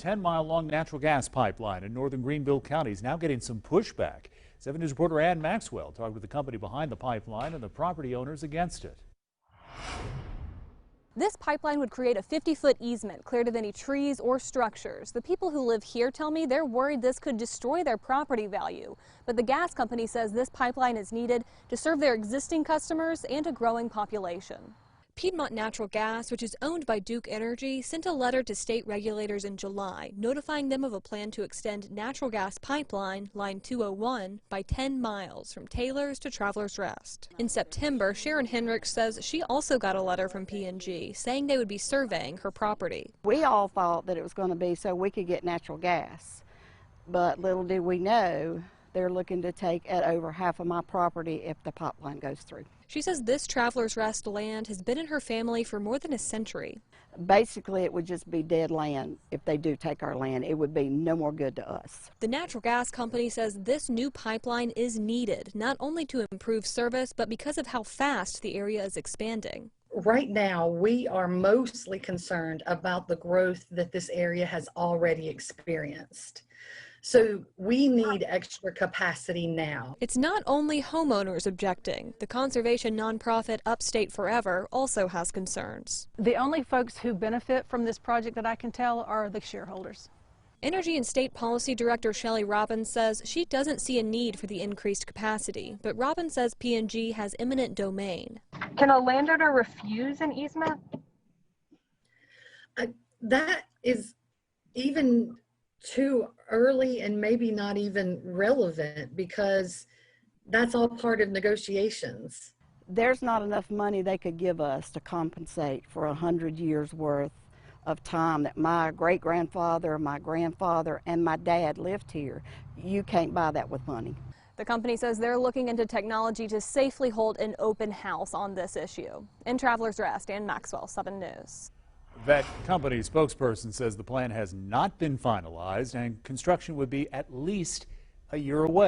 10-mile-long natural gas pipeline in northern Greenville County is now getting some pushback. 7 News reporter Ann Maxwell talked with the company behind the pipeline and the property owners against it. This pipeline would create a 50-foot easement cleared of any trees or structures. The people who live here tell me they're worried this could destroy their property value. But the gas company says this pipeline is needed to serve their existing customers and a growing population. Piedmont Natural Gas, which is owned by Duke Energy, sent a letter to state regulators in July notifying them of a plan to extend natural gas pipeline, line 201, by 10 miles from Taylor's to Travelers Rest. In September, Sharon Hendricks says she also got a letter from P&G saying they would be surveying her property. We all thought that it was going to be so we could get natural gas, but little did we know they're looking to take at over half of my property if the pipeline goes through. She says this Travelers Rest land has been in her family for more than a century. Basically, it would just be dead land. If they do take our land, it would be no more good to us. The natural gas company says this new pipeline is needed, not only to improve service, but because of how fast the area is expanding. Right now, we are mostly concerned about the growth that this area has already experienced. So we need extra capacity now. It's not only homeowners objecting. The conservation nonprofit Upstate Forever also has concerns. The only folks who benefit from this project that I can tell are the shareholders. Energy and State Policy Director Shelley Robbins says she doesn't see a need for the increased capacity, but Robbins says P&G has eminent domain. Can a landowner refuse an easement? That is even too early and maybe not even relevant, because that's all part of negotiations. There's not enough money they could give us to compensate for 100 years worth of time that my great-grandfather, my grandfather, and my dad lived here. You can't buy that with money. The company says they're looking into technology to safely hold an open house on this issue. In Travelers Rest, Ann Maxwell, 7 News. That company spokesperson says the plan has not been finalized and construction would be at least a year away.